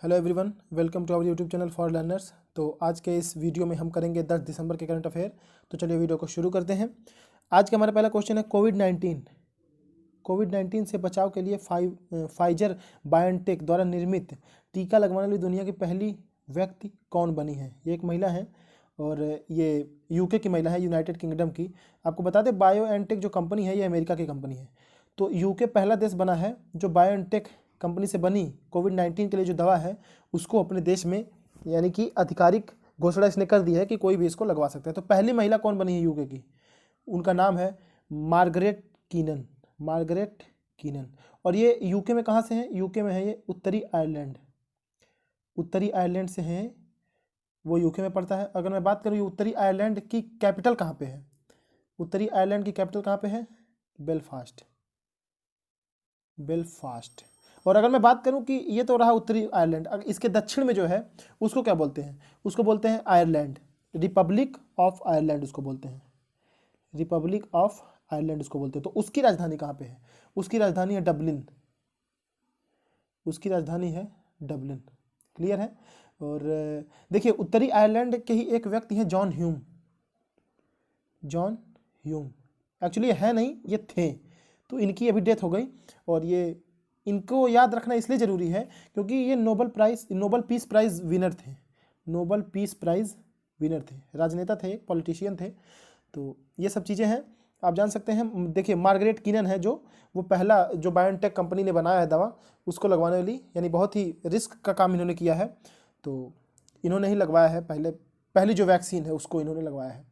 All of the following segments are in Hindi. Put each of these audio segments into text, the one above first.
Hello everyone, welcome to our YouTube channel for learners. तो आज के इस वीडियो में हम करेंगे 10 दिसंबर के करंट अफेयर। तो चलिए वीडियो को शुरू करते हैं। आज का हमारा पहला क्वेश्चन है कोविड-19 से बचाव के लिए फाइजर बायोनटेक द्वारा निर्मित टीका लगवाने वाली दुनिया की पहली व्यक्ति कौन बनी है। ये एक महिला है और ये यूके की महिला है, यूनाइटेड किंगडम की। आपको बता दें बायोएनटेक जो कंपनी है ये अमेरिका की कंपनी है। तो यूके पहला देश बना है जो बायोएनटेक कंपनी से बनी कोविड-19 के लिए जो दवा है उसको अपने देश में यानी कि आधिकारिक घोषणा इसने कर दी है कि कोई भी इसको लगवा सकता है। तो पहली महिला कौन बनी है यूके की, उनका नाम है मार्गरेट कीनन। और ये यूके में कहाँ से है? यूके में है ये उत्तरी आयरलैंड से हैं, वो यूके में पड़ता है। अगर मैं बात करूँ ये उत्तरी आयरलैंड की कैपिटल कहाँ पे है, उत्तरी आयरलैंड की कैपिटल कहाँ पे है? बेलफास्ट। और अगर मैं बात करूं कि ये तो रहा उत्तरी आयरलैंड, अगर इसके दक्षिण में जो है उसको क्या बोलते हैं? उसको बोलते हैं आयरलैंड, रिपब्लिक ऑफ आयरलैंड उसको बोलते हैं, रिपब्लिक ऑफ आयरलैंड उसको बोलते हैं। तो उसकी राजधानी कहाँ पे है? उसकी राजधानी है डबलिन, उसकी राजधानी है डबलिन। क्लियर है? और देखिए उत्तरी आयरलैंड के ही एक व्यक्ति हैं जॉन ह्यूम। एक्चुअली ये है नहीं, ये थे, तो इनकी अभी डेथ हो गई। और ये इनको याद रखना इसलिए ज़रूरी है क्योंकि ये नोबल पीस प्राइज़ विनर थे, राजनेता थे, पॉलिटिशियन थे। तो ये सब चीज़ें हैं, आप जान सकते हैं। देखिए मार्गरेट कीनन है जो वो पहला जो बायोनटेक कंपनी ने बनाया है दवा उसको लगवाने वाली, यानी बहुत ही रिस्क का काम इन्होंने किया है। तो इन्होंने ही लगवाया है, पहली जो वैक्सीन है उसको इन्होंने लगवाया है।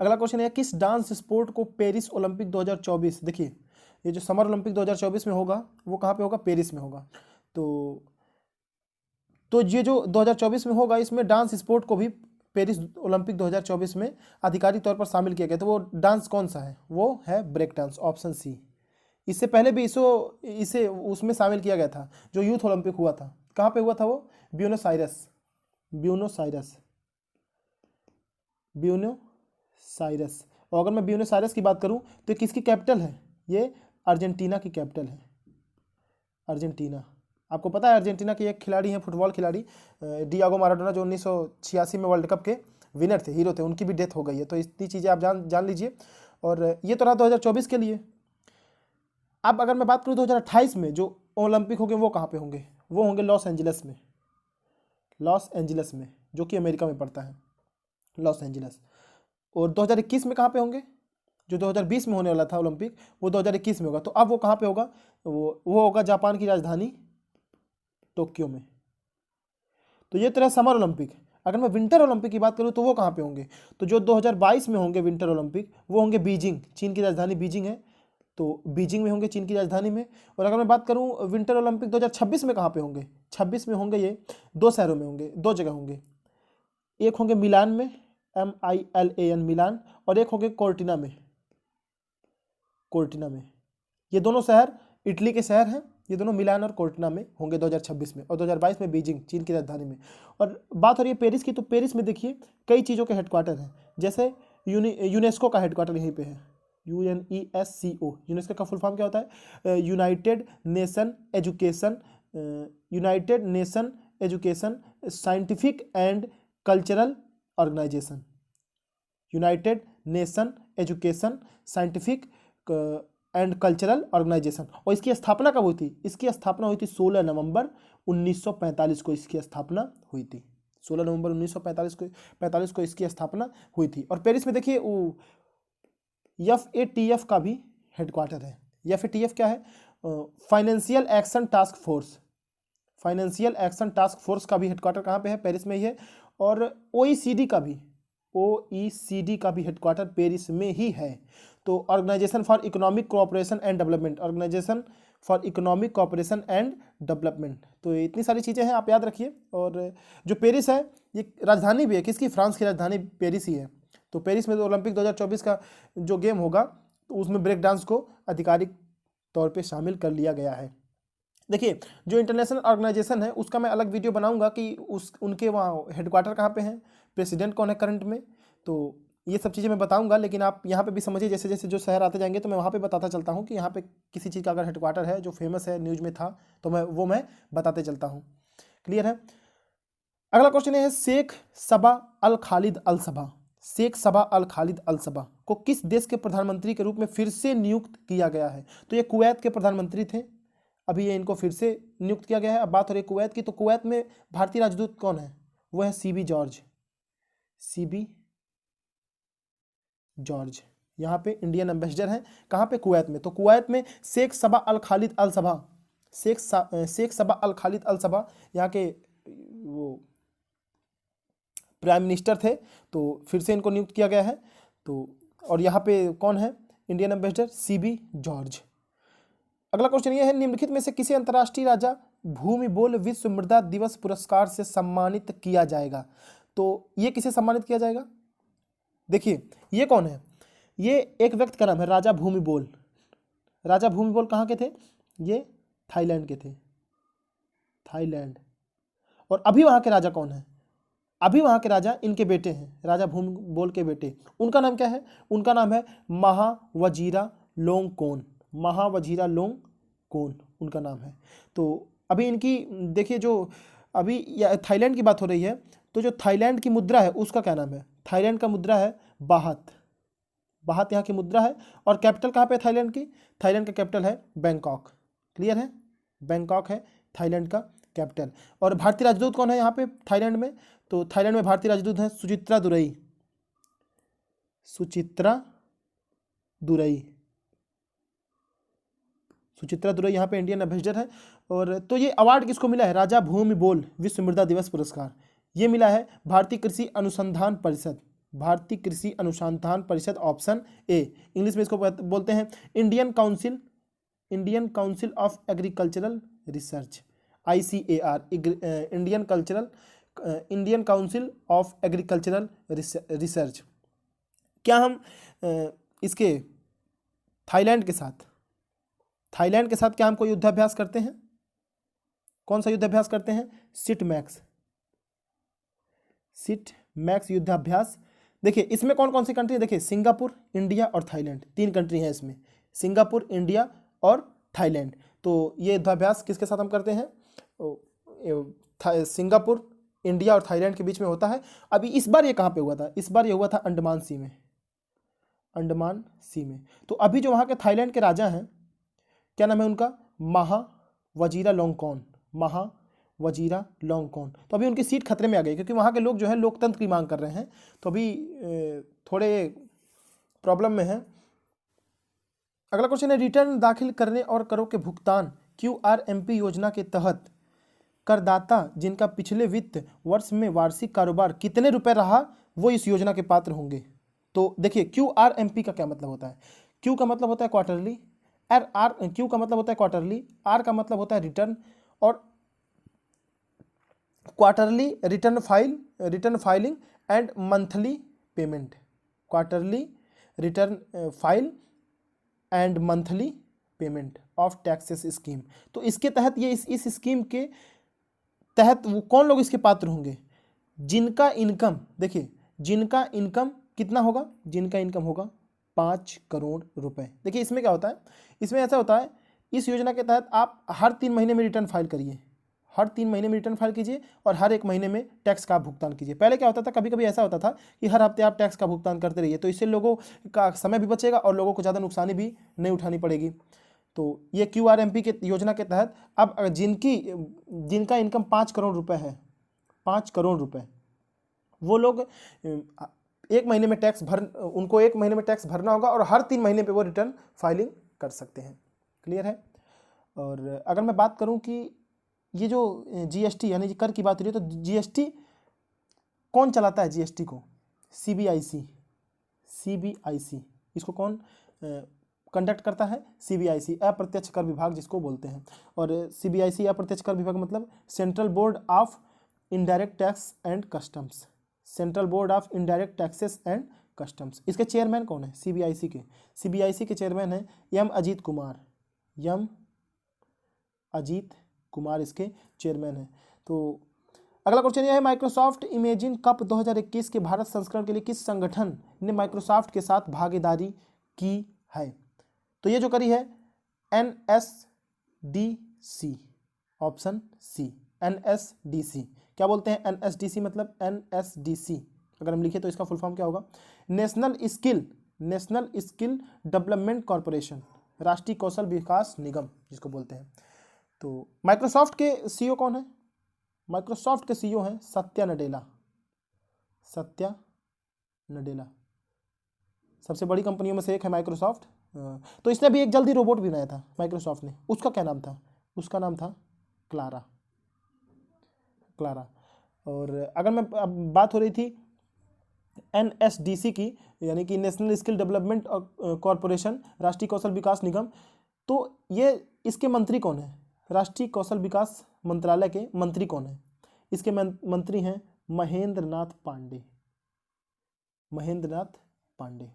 अगला क्वेश्चन है किस डांस स्पोर्ट को पेरिस ओलंपिक 2024, देखिए ये जो समर ओलंपिक 2024 में होगा वो कहाँ पे होगा? पेरिस में होगा। तो ये जो 2024 में होगा इसमें डांस स्पोर्ट को भी पेरिस ओलंपिक 2024 में आधिकारिक तौर पर शामिल किया गया। तो वो डांस कौन सा है? वो है ब्रेक डांस, ऑप्शन सी। इससे पहले भी इसे उसमें शामिल किया गया था जो यूथ ओलंपिक हुआ था। कहाँ पे हुआ था वो? Buenos Aires. और अगर मैं ब्यूनोस आयरस की बात करूं तो किसकी कैपिटल है? ये अर्जेंटीना की कैपिटल है, अर्जेंटीना। आपको पता है अर्जेंटीना के एक खिलाड़ी हैं, फुटबॉल खिलाड़ी डियागो माराडोना, जो 1986 में वर्ल्ड कप के विनर थे, हीरो थे, उनकी भी डेथ हो गई है। तो इतनी चीज़ें आप जान लीजिए। और ये तो रहा 2024 के लिए। अब अगर मैं बात करूँ 2028 में जो ओलंपिक होंगे वो कहाँ पे होंगे? वो होंगे लॉस एंजलिस में, जो कि अमेरिका में पड़ता है, लॉस एंजलिस। और 2021 में कहाँ पे होंगे? जो 2020 में होने वाला था ओलंपिक वो 2021 में होगा। तो अब वो कहाँ पे होगा? वो होगा जापान की राजधानी टोक्यो में। तो ये तरह समर ओलंपिक। अगर मैं विंटर ओलंपिक की बात करूँ तो वो कहाँ पे होंगे? तो जो 2022 में होंगे विंटर ओलंपिक वो होंगे बीजिंग, चीन की राजधानी बीजिंग है, तो बीजिंग में होंगे, चीन की राजधानी में। और अगर मैं बात करूँ विंटर ओलंपिक 2026 में कहाँ पे होंगे? 26 में होंगे ये दो शहरों में होंगे, दो जगह होंगे। एक होंगे मिलान में, MILAN मिलान, और एक होंगे कोर्टिना में। ये दोनों शहर इटली के शहर हैं, ये दोनों मिलान और कोर्टिना में होंगे 2026 में। और 2022 में बीजिंग, चीन की राजधानी में। और बात हो रही है पेरिस की, तो पेरिस में देखिए कई चीज़ों के हेडक्वार्टर हैं, जैसे यूनेस्को का हेडक्वार्टर यहीं पे है, UNESCO। यूनेस्को का फुल फॉर्म क्या होता है? United nation education scientific and cultural organisation, United nation education scientific and cultural organisation. और इसकी स्थापना कब हुई थी? इसकी स्थापना हुई थी 16 नवंबर 1945 को, इसकी स्थापना हुई थी 16 नवंबर 1945 को इसकी स्थापना हुई थी। और पेरिस में देखिए FATF का भी हेडक्वार्टर है। FATF क्या है? फाइनेंशियल एक्शन टास्क फोर्स का भी हेडक्वार्टर कहाँ पे है? पेरिस में ही है। और OECD का भी हेडक्वार्टर पेरिस में ही है। तो Organization for Economic Cooperation and Development, तो इतनी सारी चीज़ें हैं, आप याद रखिए। और जो पेरिस है ये राजधानी भी है किसकी? फ्रांस की राजधानी पेरिस ही है। तो पेरिस में तो ओलंपिक 2024 का जो गेम होगा तो उसमें ब्रेक डांस को आधिकारिक तौर पे शामिल कर लिया गया है। देखिए जो इंटरनेशनल ऑर्गेनाइजेशन है उसका मैं अलग वीडियो बनाऊंगा कि उनके वहाँ हेडक्वार्टर कहाँ पे हैं, प्रेसिडेंट कौन है करंट में, तो ये सब चीज़ें मैं बताऊंगा। लेकिन आप यहाँ पे भी समझिए, जैसे जैसे जो शहर आते जाएंगे तो मैं वहाँ पे बताता चलता हूँ कि यहाँ पे किसी चीज़ का अगर हेडक्वार्टर है जो फेमस है, न्यूज़ में था, तो मैं बताते चलता हूँ। क्लियर है। अगला क्वेश्चन है शेख सबा अल खालिद अल सबा। शेख सबा अल खालिद अल सबा को किस देश के प्रधानमंत्री के रूप में फिर से नियुक्त किया गया है? तो ये कुवैत के प्रधानमंत्री थे, अभी ये इनको फिर से नियुक्त किया गया है। अब बात हो रही है कुवैत की, तो कुवैत में भारतीय राजदूत कौन है? वो है सीबी जॉर्ज। सीबी जॉर्ज यहाँ पे इंडियन एम्बेसडर हैं, कहाँ पे? कुवैत में। तो कुवैत में शेख सबा अल खालिद अल सबा, शेख सबा अल खालिद अल सबा यहाँ के वो प्राइम मिनिस्टर थे, तो फिर से इनको नियुक्त किया गया है। तो और यहाँ पे कौन है इंडियन एम्बेसडर? CB George. अगला क्वेश्चन ये है निम्नलिखित में से किसे अंतर्राष्ट्रीय राजा भूमिबोल विश्व मृदा दिवस पुरस्कार से सम्मानित किया जाएगा? तो ये किसे सम्मानित किया जाएगा? देखिए ये कौन है? ये एक व्यक्ति का नाम है राजा भूमिबोल। राजा भूमिबोल कहाँ के थे? ये थाईलैंड के थे, थाईलैंड। और अभी वहाँ के राजा कौन है? अभी वहाँ के राजा इनके बेटे हैं, राजा भूमिबोल के बेटे। उनका नाम क्या है? उनका नाम है महावजीरा लोंगकोन। महावजीरा लोंगकोन उनका नाम है। तो अभी इनकी देखिए, जो अभी थाईलैंड की बात हो रही है, तो जो थाईलैंड की मुद्रा है उसका क्या नाम है? थाईलैंड का मुद्रा है बाहत। बाहत यहाँ की मुद्रा है। और कैपिटल कहाँ पे है थाईलैंड की? थाईलैंड का कैपिटल है बैंकॉक। क्लियर है, बैंकॉक है थाईलैंड का कैपिटल। और भारतीय राजदूत कौन है यहाँ पे थाईलैंड में? तो थाईलैंड में भारतीय राजदूत हैं सुचित्रा दुरई। सुचित्रा दुरई, सुचित्रा दुरई यहाँ पे इंडियन एम्बेसडर है। और तो ये अवार्ड किसको मिला है? राजा भूमिबोल विश्व मृदा दिवस पुरस्कार ये मिला है भारतीय कृषि अनुसंधान परिषद। भारतीय कृषि अनुसंधान परिषद ऑप्शन ए। इंग्लिश में इसको बोलते हैं Indian council, Indian council of agricultural research, ICAR, Indian council of agricultural research. क्या हम इसके थाईलैंड के साथ क्या हम कोई युद्धाभ्यास करते हैं? कौन सा युद्धाभ्यास करते हैं? सिट मैक्स युद्धाभ्यास। देखिए इसमें कौन कौन सी कंट्री है? देखिए सिंगापुर, इंडिया और थाईलैंड, 3 कंट्री हैं इसमें, सिंगापुर, इंडिया और थाईलैंड। तो ये युद्धाभ्यास किसके साथ हम करते हैं? सिंगापुर, इंडिया और थाईलैंड के बीच में होता है। अभी इस बार ये कहाँ पे हुआ था? इस बार ये हुआ था अंडमान सी में, अंडमान सी में। तो अभी जो वहाँ के थाईलैंड के राजा हैं, क्या नाम है उनका? महावजीरा लोंगकोन, महावजीरा लोंगकोन। तो अभी उनकी सीट खतरे में आ गई, क्योंकि वहाँ के लोग जो है लोकतंत्र की मांग कर रहे हैं, तो अभी थोड़े प्रॉब्लम में है। अगला क्वेश्चन है रिटर्न दाखिल करने और करों के भुगतान QRMP योजना के तहत करदाता जिनका पिछले वित्त वर्ष में वार्षिक कारोबार कितने रुपए रहा, वो इस योजना के पात्र होंगे। तो देखिए QRMP का क्या मतलब होता है? Q का मतलब होता है क्वार्टरली, Q का मतलब होता है क्वार्टरली, R का मतलब होता है रिटर्न, और quarterly return filing and monthly payment, quarterly return file and monthly payment of taxes scheme. तो इसके तहत ये इस स्कीम के तहत वो कौन लोग इसके पात्र होंगे? जिनका इनकम, देखिए जिनका इनकम कितना होगा? जिनका इनकम होगा 5 करोड़ रुपए। देखिए इसमें क्या होता है? इसमें ऐसा होता है, इस योजना के तहत आप हर 3 महीने में रिटर्न फाइल करिए, हर 3 महीने में रिटर्न फाइल कीजिए, और हर 1 महीने में टैक्स का भुगतान कीजिए। पहले क्या होता था, कभी कभी ऐसा होता था कि हर हफ्ते आप टैक्स का भुगतान करते रहिए, तो इससे लोगों का समय भी बचेगा और लोगों को ज़्यादा नुकसानी भी नहीं उठानी पड़ेगी। तो ये QRMP के योजना के तहत अब जिनका इनकम 5 करोड़ रुपए है, 5 करोड़ रुपए, वो लोग उनको 1 महीने में टैक्स भरना होगा, और हर 3 महीने पे वो रिटर्न फाइलिंग कर सकते हैं। क्लियर है। और अगर मैं बात करूं कि ये जो GST यानी कि कर की बात हो रही है, तो GST कौन चलाता है? GST को CBIC, इसको कौन कंडक्ट करता है? CBIC, अप्रत्यक्ष कर विभाग जिसको बोलते हैं। और CBIC अप्रत्यक्ष कर विभाग मतलब central board of indirect tax and customs, central board of indirect taxes and customs. इसके चेयरमैन कौन है? CBIC के चेयरमैन हैं M अजीत कुमार इसके चेयरमैन हैं। तो अगला क्वेश्चन यह है माइक्रोसॉफ्ट इमेजिन कप 2021 के भारत संस्करण के लिए किस संगठन ने माइक्रोसॉफ्ट के साथ भागीदारी की है? तो ये जो करी है NSDC, ऑप्शन सी NSDC। क्या बोलते हैं NSDC? मतलब NSDC अगर हम लिखे तो इसका फुल फॉर्म क्या होगा? नेशनल स्किल डेवलपमेंट कॉरपोरेशन, राष्ट्रीय कौशल विकास निगम जिसको बोलते हैं। तो माइक्रोसॉफ्ट के CEO कौन है? माइक्रोसॉफ्ट के CEO हैं सत्या नडेला। सत्या नडेला सबसे बड़ी कंपनियों में से एक है माइक्रोसॉफ्ट। तो इसने भी एक जल्दी रोबोट भी बनाया था माइक्रोसॉफ्ट ने, उसका क्या नाम था? उसका नाम था क्लारा। और अगर मैं अब बात हो रही थी NSDC की, यानी कि नेशनल स्किल डेवलपमेंट कॉरपोरेशन, राष्ट्रीय कौशल विकास निगम, तो ये इसके मंत्री कौन है? राष्ट्रीय कौशल विकास मंत्रालय के मंत्री कौन है? इसके मंत्री हैं महेंद्र नाथ पांडे। महेंद्र नाथ पांडे।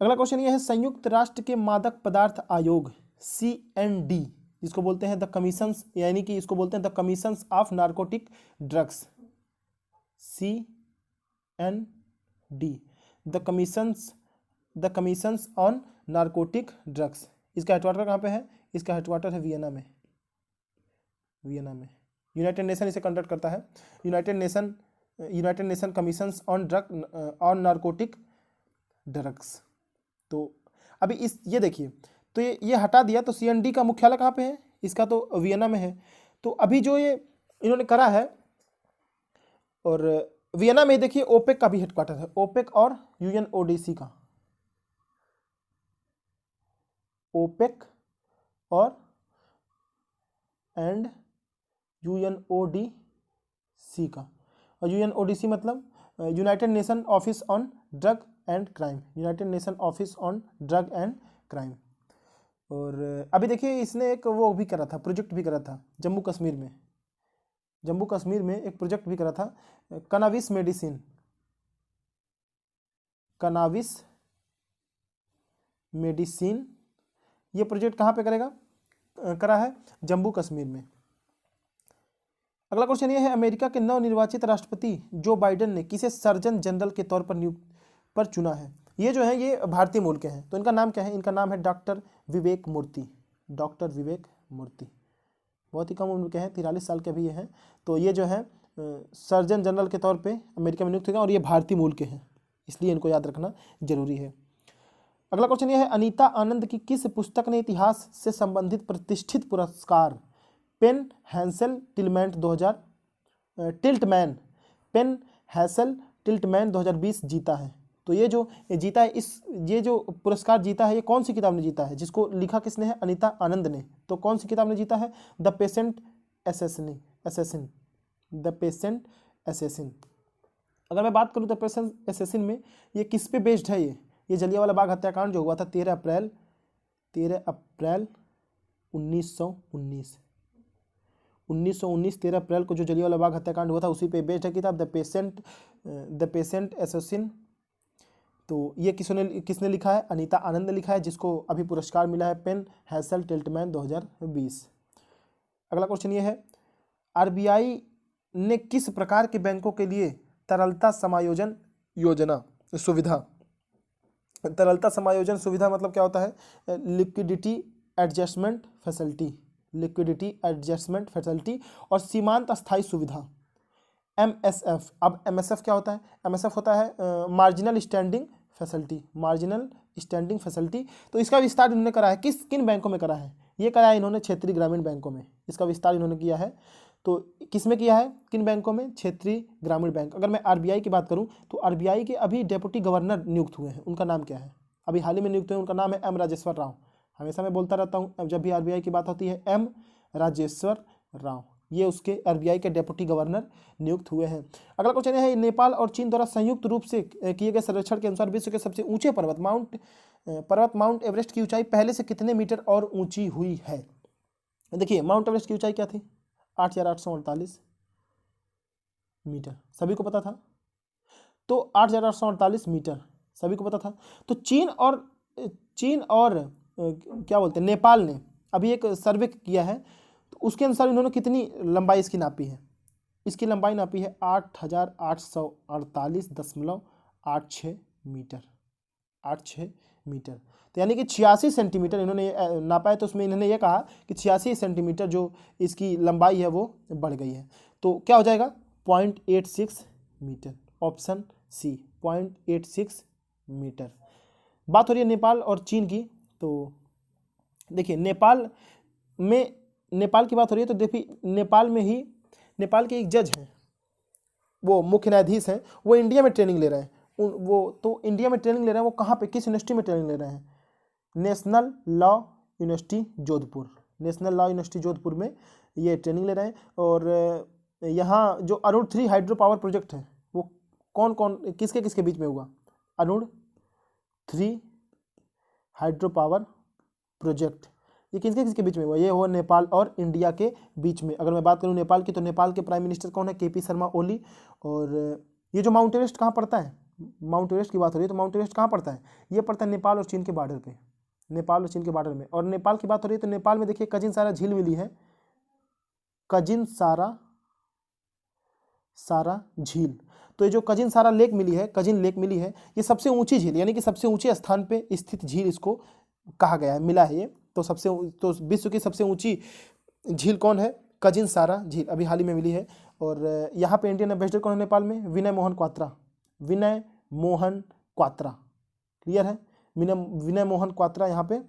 अगला क्वेश्चन ये है, संयुक्त राष्ट्र के मादक पदार्थ आयोग CND जिसको बोलते हैं द कमीशंस, यानी कि इसको बोलते हैं the commissions of narcotic drugs, CND the commissions on narcotic drugs. इसका हेडक्वार्टर कहाँ पे है? इसका हेडक्वार्टर है वियना में। यूनाइटेड नेशन इसे कंडक्ट करता है। United nation commissions on narcotic drugs. तो अभी ये देखिए, तो ये हटा दिया, तो CND का मुख्यालय कहाँ पे है? इसका तो वियना में है। तो अभी जो ये इन्होंने करा है, और वियना में देखिए ओपेक का भी हेडक्वार्टर है, ओपेक और UNODC का, ओपेक और UNODC का। और UNODC मतलब United nation office on drug and crime, United nation office on drug and crime. और अभी देखिए इसने एक वो भी करा था, प्रोजेक्ट भी करा था जम्मू कश्मीर में एक प्रोजेक्ट भी करा था, कनाविस मेडिसिन। ये प्रोजेक्ट कहाँ पे करा है? जम्मू कश्मीर में। अगला क्वेश्चन ये है, अमेरिका के नवनिर्वाचित राष्ट्रपति जो बाइडेन ने किसे सर्जन जनरल के तौर पर चुना है? ये जो है ये भारतीय मूल के हैं, तो इनका नाम क्या है? इनका नाम है डॉक्टर विवेक मूर्ति। बहुत ही कम उम्र के हैं, 43 साल के भी ये हैं। तो ये जो है सर्जन जनरल के तौर पे अमेरिका में नियुक्त हुए, और ये भारतीय मूल के हैं, इसलिए इनको याद रखना जरूरी है। अगला क्वेश्चन ये है, अनीता आनंद की किस पुस्तक ने इतिहास से संबंधित प्रतिष्ठित पुरस्कार पेन हैंसल टिल्टमैन 2020 जीता है? तो ये जो पुरस्कार जीता है, ये कौन सी किताब ने जीता है? जिसको लिखा किसने है? अनीता आनंद ने। तो कौन सी किताब ने जीता है? The patient assassin. अगर मैं बात करूं द पेशेंट असैसिन में, ये किस पे बेस्ड है? ये जलियांवाला बाग हत्याकांड जो हुआ था 13 अप्रैल 1919 13 अप्रैल को जो जलियांवाला बाग हत्याकांड हुआ था, उसी पे बेस्ड है किताब द पेशेंट असैसिन। तो ये किसने लिखा है? अनीता आनंद ने लिखा है, जिसको अभी पुरस्कार मिला है पेन हैंसल टिल्टमैन 2020। अगला क्वेश्चन ये है, RBI ने किस प्रकार के बैंकों के लिए तरलता समायोजन सुविधा मतलब क्या होता है? लिक्विडिटी एडजस्टमेंट फैसिलिटी और सीमांत अस्थायी सुविधा MSF। अब MSF क्या होता है? MSF होता है मार्जिनल स्टैंडिंग फैसिलिटी। तो इसका विस्तार इन्होंने करा है किन बैंकों में करा है? ये करा है इन्होंने क्षेत्रीय ग्रामीण बैंकों में, इसका विस्तार इन्होंने किया है। तो किस में किया है? किन बैंकों में? क्षेत्रीय ग्रामीण बैंक। अगर मैं RBI की बात करूं तो RBI के अभी डेप्यूटी गवर्नर नियुक्त हुए हैं, उनका नाम क्या है? अभी हाल ही में नियुक्त हुए, उनका नाम है M राजेश्वर राव। हमेशा मैं बोलता रहता हूँ जब भी RBI की बात होती है, M राजेश्वर राव, ये उसके RBI के डेप्यूटी गवर्नर नियुक्त हुए हैं। अगला क्वेश्चन है, नेपाल और चीन द्वारा संयुक्त रूप से किए गए सर्वेक्षण के अनुसार विश्व के सबसे ऊंचे पर्वत माउंट एवरेस्ट की ऊंचाई पहले से कितने मीटर और ऊंची हुई है? देखिए माउंट एवरेस्ट की ऊंचाई क्या थी? 8,848 मीटर, सभी को पता था। तो 8,848 मीटर सभी को पता था। तो चीन और क्या बोलते हैं, नेपाल ने अभी एक सर्वे किया है, तो उसके अनुसार इन्होंने कितनी लंबाई इसकी नापी है? इसकी लंबाई नापी है 8,848.86 मीटर। तो यानी कि 86 सेंटीमीटर इन्होंने नापा है, तो उसमें इन्होंने ये कहा कि 86 सेंटीमीटर जो इसकी लंबाई है वो बढ़ गई है। तो क्या हो जाएगा 0.86 मीटर, ऑप्शन सी 0.86 मीटर। बात हो रही है नेपाल और चीन की, तो देखिए नेपाल की बात हो रही है, तो देखिए नेपाल में ही नेपाल के एक जज हैं, वो मुख्य न्यायाधीश हैं, वो इंडिया में ट्रेनिंग ले रहे हैं। वो तो इंडिया में ट्रेनिंग ले रहे हैं, वो कहाँ पे, किस यूनिवर्सिटी में ट्रेनिंग ले रहे हैं? National law university Jodhpur, national law university Jodhpur में ये ट्रेनिंग ले रहे हैं। और यहाँ जो अरुण 3 हाइड्रो पावर प्रोजेक्ट है वो कौन कौन किसके किसके बीच में हुआ? अरुण 3 हाइड्रो पावर प्रोजेक्ट ये किसके किसके बीच में हुआ? ये हुआ नेपाल और इंडिया के बीच में। अगर मैं बात करूँ नेपाल की, तो नेपाल के प्राइम मिनिस्टर कौन है? KP शर्मा ओली। और ये जो माउंट एवरेस्ट कहाँ पड़ता है, माउंट एवरेस्ट की बात हो रही है, तो माउंट एवरेस्ट कहाँ पड़ता है? ये पड़ता है नेपाल और चीन के बॉर्डर पे, नेपाल और चीन के बॉर्डर में। और नेपाल की बात हो रही है, तो नेपाल में देखिए कजिन सारा झील मिली है, कजिन सारा झील। तो ये जो कजिन सारा लेक मिली है, कजिन लेक मिली है, ये सबसे ऊंची झील, यानी कि सबसे ऊंचे स्थान पे स्थित झील इसको कहा गया है, मिला है ये। तो विश्व की सबसे ऊंची झील कौन है? कजिन सारा झील, अभी हाल ही में मिली है। और यहाँ पे इंडियन एम्बेसडर कौन है नेपाल में? विनय मोहन क्वात्रा, विनय मोहन क्वात्रा, क्लियर है? विनय मोहन क्वात्रा यहाँ पे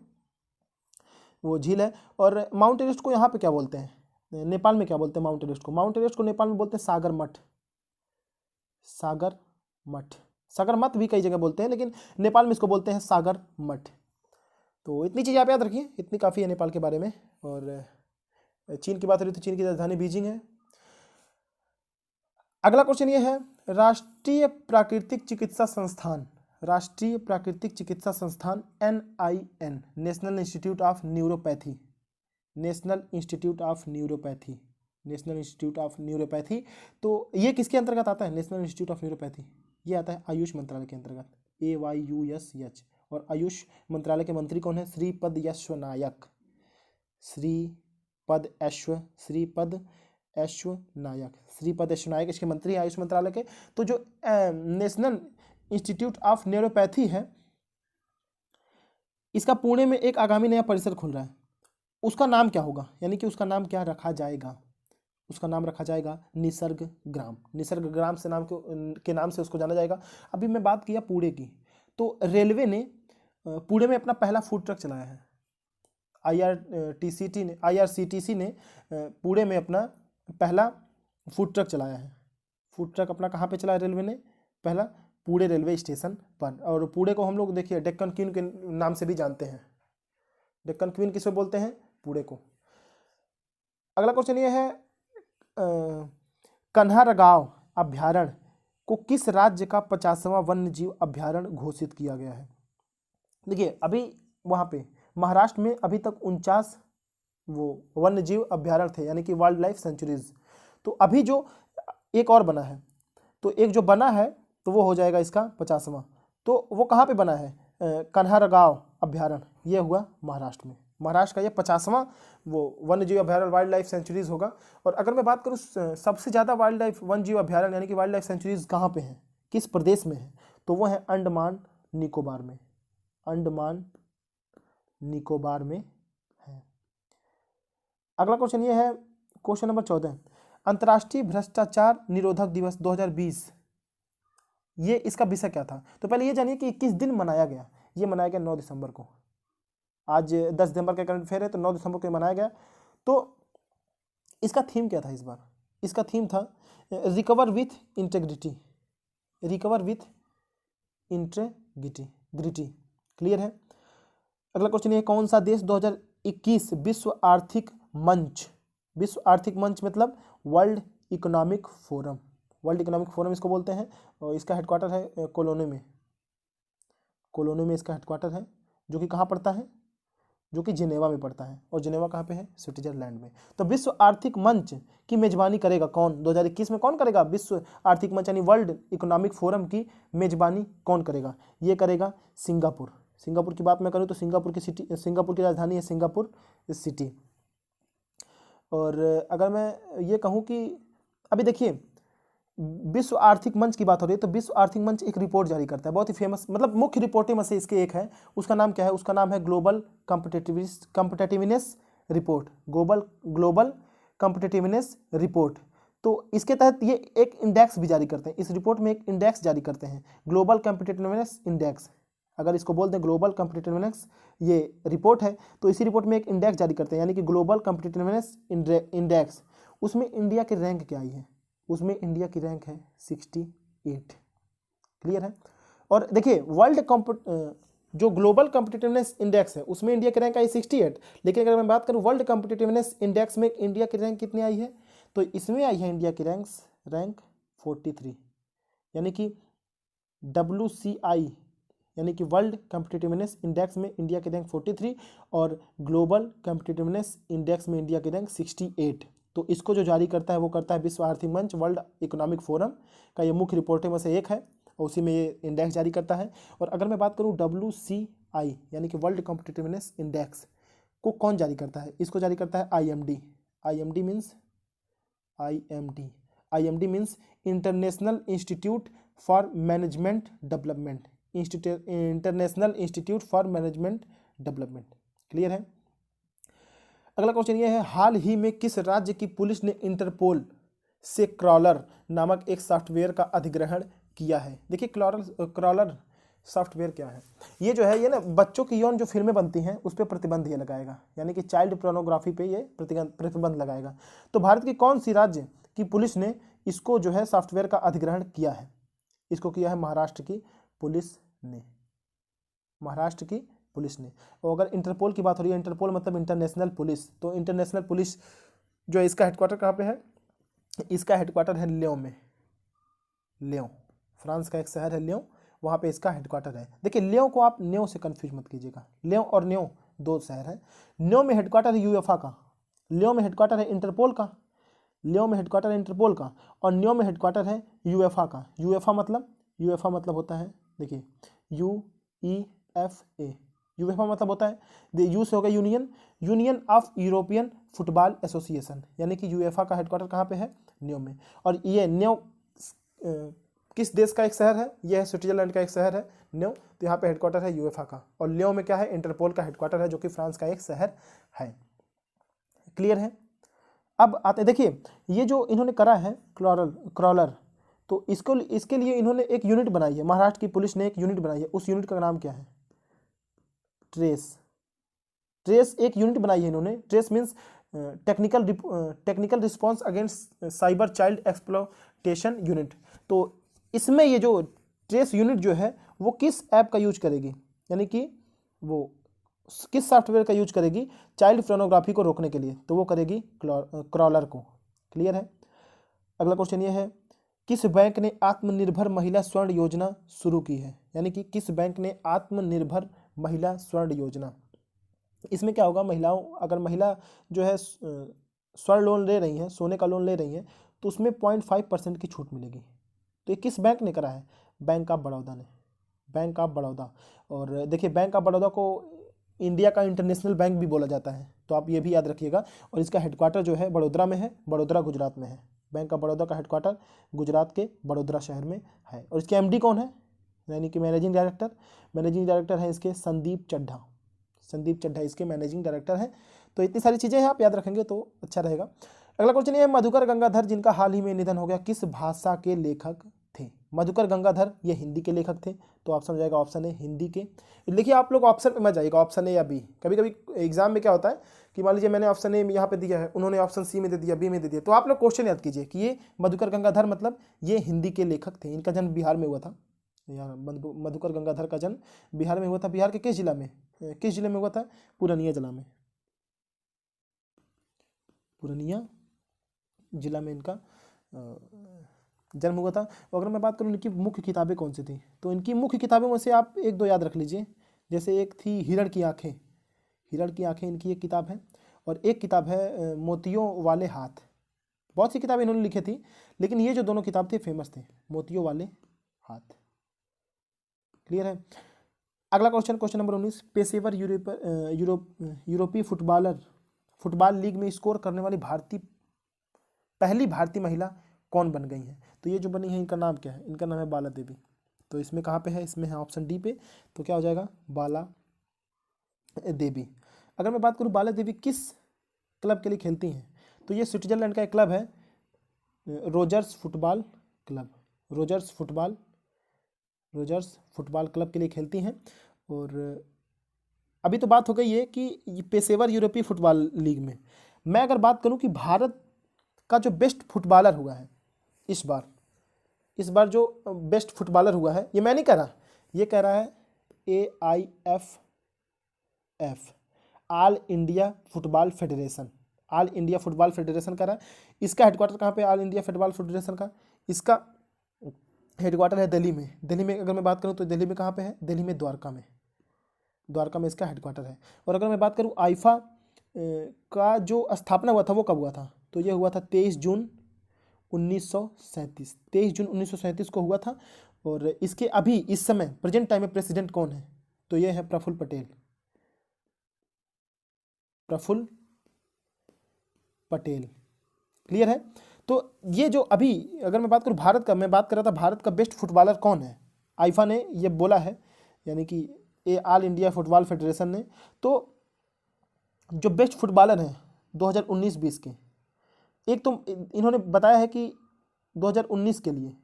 वो झील है। और माउंट एवरेस्ट को यहाँ पे क्या बोलते हैं? नेपाल में क्या बोलते हैं माउंट एवरेस्ट को? माउंट एवरेस्ट को नेपाल में बोलते हैं सागर मठ, सागर मठ, सागर मठ भी कई जगह बोलते हैं, लेकिन नेपाल में इसको बोलते हैं सागर मठ। तो इतनी चीज़ आप याद रखिए, इतनी काफ़ी है नेपाल के बारे में। और चीन की बात हो रही तो चीन की राजधानी बीजिंग है। अगला क्वेश्चन ये है, राष्ट्रीय प्राकृतिक चिकित्सा संस्थान, राष्ट्रीय प्राकृतिक चिकित्सा संस्थान NIN, national institute of neuropathy, national institute of neuropathy, national institute of neuropathy. तो ये किसके अंतर्गत आता है? नेशनल इंस्टीट्यूट ऑफ न्यूरोपैथी ये आता है आयुष मंत्रालय के अंतर्गत, AYUSH। और आयुष मंत्रालय के मंत्री कौन है? श्रीपद यशो नायक, श्रीपद यशो नायक इसके मंत्री हैं आयुष मंत्रालय के। तो जो नेशनल इंस्टीट्यूट ऑफ न्यूरोपैथी है, इसका पुणे में एक आगामी नया परिसर खुल रहा है, उसका नाम क्या होगा? यानी कि उसका नाम क्या रखा जाएगा? उसका नाम रखा जाएगा निसर्ग ग्राम, निसर्ग ग्राम से के नाम से उसको जाना जाएगा। अभी मैं बात किया पुणे की, तो रेलवे ने पुणे में अपना पहला फूड ट्रक चलाया है, IRCTC ने पुणे में अपना पहला फूड ट्रक चलाया है। फूड ट्रक अपना कहाँ पे चलाया रेलवे ने? पहला पुणे रेलवे स्टेशन पर। और पुणे को हम लोग देखिए डेक्कन क्वीन के नाम से भी जानते हैं, डेक्कन क्वीन किसे बोलते हैं? पुणे को। अगला क्वेश्चन ये है, कन्हारगांव अभ्यारण्य को किस राज्य का 50वां वन्य जीव अभ्यारण्य घोषित किया गया है? देखिए अभी वहाँ पे महाराष्ट्र में अभी तक 49 वो वन्य जीव अभ्यारण्य थे, यानी कि वाइल्ड लाइफ सेंचुरीज। तो अभी जो एक और बना है, तो एक जो बना है तो वो हो जाएगा इसका 50वां। तो वो कहाँ पे बना है? कन्हारगांव अभ्यारण्य, ये हुआ महाराष्ट्र में। महाराष्ट्र का ये 50वां वो वन्य जीव अभ्यारण्य वाइल्ड लाइफ सेंचुरीज होगा। और अगर मैं बात करूँ सबसे ज़्यादा वाइल्ड लाइफ वन्य जीव अभ्यारण्य यानी कि वाइल्ड लाइफ सेंचुरीज कहाँ पे हैं, किस प्रदेश में है? तो वो है अंडमान निकोबार में, अंडमान निकोबार में है। अगला क्वेश्चन ये है, क्वेश्चन नंबर 14, अंतर्राष्ट्रीय भ्रष्टाचार निरोधक दिवस 2020, ये इसका विषय क्या था? तो पहले ये जानिए कि किस दिन मनाया गया। ये मनाया गया 9 दिसंबर को। आज 10 दिसंबर का करंट अफेयर है, तो 9 दिसंबर को मनाया गया। तो इसका थीम क्या था इस बार? इसका थीम था recover with integrity, recover with integrity, clear है? अगला क्वेश्चन ये, कौन सा देश 2021 विश्व आर्थिक मंच, विश्व आर्थिक मंच मतलब world economic forum, world economic forum इसको बोलते हैं, और इसका हेडक्वार्टर है कोलोनी में, कोलोनी में इसका हेडक्वार्टर है, जो कि कहाँ पड़ता है? जो कि जिनेवा में पड़ता है। और जिनेवा कहाँ पे है? स्विट्जरलैंड में। तो विश्व आर्थिक मंच की मेजबानी करेगा कौन? 2021 में कौन करेगा? विश्व आर्थिक मंच यानी वर्ल्ड इकोनॉमिक फोरम की मेजबानी कौन करेगा? ये करेगा सिंगापुर। सिंगापुर की बात मैं करूँ तो सिंगापुर की राजधानी है सिंगापुर सिटी। और अगर मैं ये कहूँ कि अभी देखिए विश्व आर्थिक मंच की बात हो रही है तो विश्व आर्थिक मंच एक रिपोर्ट जारी करता है, बहुत ही फेमस, मतलब मुख्य रिपोर्टें में से इसके एक है। उसका नाम क्या है? उसका नाम है global competitiveness report, global competitiveness report. तो इसके तहत ये एक इंडेक्स भी जारी करते हैं, इस रिपोर्ट में एक इंडेक्स जारी करते हैं, ग्लोबल कॉम्पिटिटिवनेस इंडेक्स। अगर इसको बोलते हैं ग्लोबल कॉम्पिटिटिवनेस ये रिपोर्ट है, तो इसी रिपोर्ट में एक इंडेक्स जारी करते हैं, यानी कि ग्लोबल कॉम्पिटिटिवनेस इंडेक्स। उसमें इंडिया की रैंक क्या आई है? उसमें इंडिया की रैंक है 68। क्लियर है? और देखिए जो ग्लोबल कॉम्पिटिटिवनेस इंडेक्स है उसमें इंडिया की रैंक आई 68, लेकिन अगर मैं बात करूं वर्ल्ड कॉम्पिटिटिवनेस इंडेक्स में इंडिया की रैंक कितनी आई है, तो इसमें आई है इंडिया की रैंक 43, यानी कि WCI यानी कि वर्ल्ड कॉम्पिटिटिवनेस इंडेक्स में इंडिया की रैंक 43 और ग्लोबल कॉम्पिटिटिवनेस इंडेक्स में इंडिया की रैंक 68। तो इसको जो जारी करता है वो करता है विश्व आर्थिक मंच, वर्ल्ड इकोनॉमिक फोरम का ये मुख्य रिपोर्टों में से एक है और उसी में ये इंडेक्स जारी करता है। और अगर मैं बात करूँ WCI यानी कि वर्ल्ड कॉम्पिटिटिवनेस इंडेक्स को कौन जारी करता है? इसको जारी करता है IMD। IMD means international institute for management development, international institute for management development. Clear है? अगला क्वेश्चन ये है, हाल ही में किस राज्य की पुलिस ने इंटरपोल से क्रॉलर नामक एक सॉफ्टवेयर का अधिग्रहण किया है? देखिए क्रॉलर सॉफ्टवेयर क्या है? ये जो है ये ना बच्चों की यौन जो फिल्में बनती हैं उस पर प्रतिबंध ये लगाएगा, यानी कि चाइल्ड पोर्नोग्राफी पे ये प्रतिबंध लगाएगा। तो भारत की कौन सी राज्य की पुलिस ने इसको जो है सॉफ्टवेयर का अधिग्रहण किया है? इसको किया है महाराष्ट्र की पुलिस ने, महाराष्ट्र की पुलिस ने। और अगर इंटरपोल की बात हो रही है, इंटरपोल मतलब इंटरनेशनल पुलिस, तो इंटरनेशनल पुलिस जो है इसका हेडक्वार्टर कहाँ पे है? इसका हेडक्वार्टर है लियों में, लियों फ्रांस का एक शहर है लियों, वहाँ पे इसका हेडक्वार्टर है। देखिए लियों को आप न्यो से कंफ्यूज मत कीजिएगा, लियों और न्यो दो शहर है। न्यो में हेडक्वार्टर है यूएफए का, लियों में हेडक्वार्टर है इंटरपोल का, लियों में हेडक्वार्टर है इंटरपोल का, और न्यो में हेडक्वार्टर है यूएफए का। यूएफए मतलब होता है, देखिए UEFA, यूएफए मतलब होता है, यू से होगा union of European football association, यानी कि यूएफए का हेडक्वार्टर कहाँ पे है? न्यो में। और ये न्यो किस देश का एक शहर है? यह है स्विट्जरलैंड का एक शहर है न्यो, तो यहाँ पे हेडक्वार्टर है यूएफए का। और लियो में क्या है? इंटरपोल का हेडक्वार्टर है जो कि फ्रांस का एक शहर है। क्लियर है? अब आते देखिए ये जो इन्होंने करा है क्रॉलर, तो इसके लिए इन्होंने एक यूनिट बनाई है, महाराष्ट्र की पुलिस ने एक यूनिट बनाई है, उस यूनिट का नाम क्या है? ट्रेस एक यूनिट बनाई है इन्होंने। Trace means technical response against cyber child exploitation unit. तो इसमें ये जो ट्रेस यूनिट जो है वो किस ऐप का यूज करेगी, यानी कि वो किस सॉफ्टवेयर का यूज करेगी चाइल्ड पोर्नोग्राफी को रोकने के लिए? तो वो करेगी क्रॉलर को। क्लियर है? अगला क्वेश्चन ये है, किस बैंक ने आत्मनिर्भर महिला स्वर्ण योजना शुरू की है? यानी कि किस बैंक ने आत्मनिर्भर महिला स्वर्ण योजना, इसमें क्या होगा? अगर महिला जो है स्वर्ण लोन ले रही हैं, सोने का लोन ले रही हैं, तो उसमें 0.5% की छूट मिलेगी। तो ये किस बैंक ने करा है? बैंक ऑफ बड़ौदा ने, बैंक ऑफ बड़ौदा। और देखिए बैंक ऑफ बड़ौदा को इंडिया का इंटरनेशनल बैंक भी बोला जाता है, तो आप ये भी याद रखिएगा। और इसका हेडक्वार्टर जो है बड़ोदरा में है, बड़ोदरा गुजरात में है। बैंक ऑफ बड़ौदा का हेडक्वार्टर गुजरात के बड़ोदरा शहर में है। और इसके MD कौन है? यानी कि मैनेजिंग डायरेक्टर है इसके संदीप चड्ढा इसके मैनेजिंग डायरेक्टर हैं। तो इतनी सारी चीज़ें हैं, आप याद रखेंगे तो अच्छा रहेगा। अगला क्वेश्चन ये है, मधुकर गंगाधर जिनका हाल ही में निधन हो गया किस भाषा के लेखक थे? मधुकर गंगाधर ये हिंदी के लेखक थे, तो ऑप्शन हो जाएगा ऑप्शन ए हिंदी के। देखिए आप लोग ऑप्शन पे मत जाइएगा, ऑप्शन ए या बी। कभी कभी एग्जाम में क्या होता है कि मान लीजिए मैंने ऑप्शन ए यहाँ पे दिया है, उन्होंने ऑप्शन सी में दे दिया, बी में दे दिया, तो आप लोग क्वेश्चन याद कीजिए कि ये मधुकर गंगाधर मतलब ये हिंदी के लेखक थे। इनका जन्म बिहार में हुआ था, यार मधुकर गंगाधर का जन्म बिहार में हुआ था। बिहार के किस जिले में हुआ था? पूर्णिया जिला में, पूर्णिया जिला में इनका जन्म हुआ था। अगर मैं बात करूँ इनकी मुख्य किताबें कौन सी थी, तो इनकी मुख्य किताबों में से आप एक दो याद रख लीजिए। जैसे एक थी हिरण की आंखें इनकी एक किताब है, और एक किताब है मोतियों वाले हाथ। बहुत सी किताबें इन्होंने लिखी थी, लेकिन ये जो दोनों किताब थे फेमस थे, मोतियों वाले हाथ। क्लियर है? अगला क्वेश्चन नंबर 19, पेशेवर यूरोपीय फुटबॉल लीग में स्कोर करने वाली पहली भारतीय महिला कौन बन गई हैं? तो ये जो बनी है इनका नाम क्या है? इनका नाम है बाला देवी। तो इसमें कहाँ पे है? इसमें है ऑप्शन डी पे। तो क्या हो जाएगा? बाला देवी। अगर मैं बात करूँ बाला देवी किस क्लब के लिए खेलती हैं, तो ये स्विट्जरलैंड का एक क्लब है, Rogers football club. Rogers football club के लिए खेलती हैं। और अभी तो बात हो गई है कि ये पेशेवर यूरोपीय फुटबॉल लीग में। मैं अगर बात करूं कि भारत का जो बेस्ट फुटबॉलर हुआ है इस बार जो बेस्ट फुटबॉलर हुआ है, ये मैं नहीं कह रहा, ये कह रहा है AIFF, all India football federation. All India football federation का रहा है। इसका हेडक्वार्टर कहाँ पे? ऑल इंडिया फुटबॉल फेडरेशन का इसका हेडक्वार्टर है दिल्ली में। दिल्ली में अगर मैं बात करूँ तो दिल्ली में कहाँ पे है? दिल्ली में द्वारका में इसका हेडक्वार्टर है। और अगर मैं बात करूँ आईफा का जो स्थापना हुआ था वो कब हुआ था? तो ये हुआ था 23 जून 1937। 23 जून 1937 को हुआ था। और इसके अभी इस समय प्रेजेंट टाइम में प्रेसिडेंट कौन है? तो ये है प्रफुल्ल पटेल। क्लियर है? तो ये जो अभी अगर मैं बात करूँ भारत का, मैं बात कर रहा था भारत का बेस्ट फुटबॉलर कौन है, आईफा ने ये बोला है, यानी कि ये ऑल इंडिया फुटबॉल फेडरेशन ने। तो जो बेस्ट फुटबॉलर हैं 2019-20 के, एक तो इन्होंने बताया है कि 2019 के लिए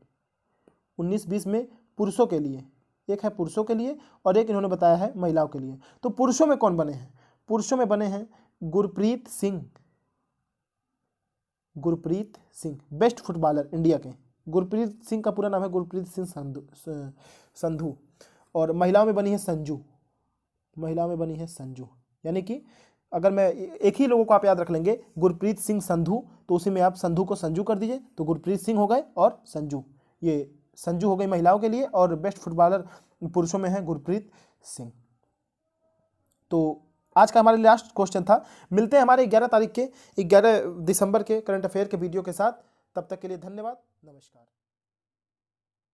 19-20 में पुरुषों के लिए एक है, पुरुषों के लिए, और एक इन्होंने बताया है महिलाओं के लिए। तो पुरुषों में कौन बने हैं? पुरुषों में बने हैं Gurpreet Singh, best footballer India के। गुरप्रीत सिंह का पूरा नाम है गुरप्रीत सिंह संधू। और महिलाओं में बनी है संजू। यानी कि अगर मैं एक ही लोगों को आप याद रख लेंगे, गुरप्रीत सिंह संधू, तो उसी में आप संधू को संजू कर दीजिए, तो गुरप्रीत सिंह हो गए और संजू, ये संजू हो गई महिलाओं के लिए, और बेस्ट फुटबॉलर पुरुषों में है गुरप्रीत सिंह। तो आज का हमारे लास्ट क्वेश्चन था। मिलते हैं हमारे 11 दिसंबर के करंट अफेयर के वीडियो के साथ। तब तक के लिए धन्यवाद, नमस्कार।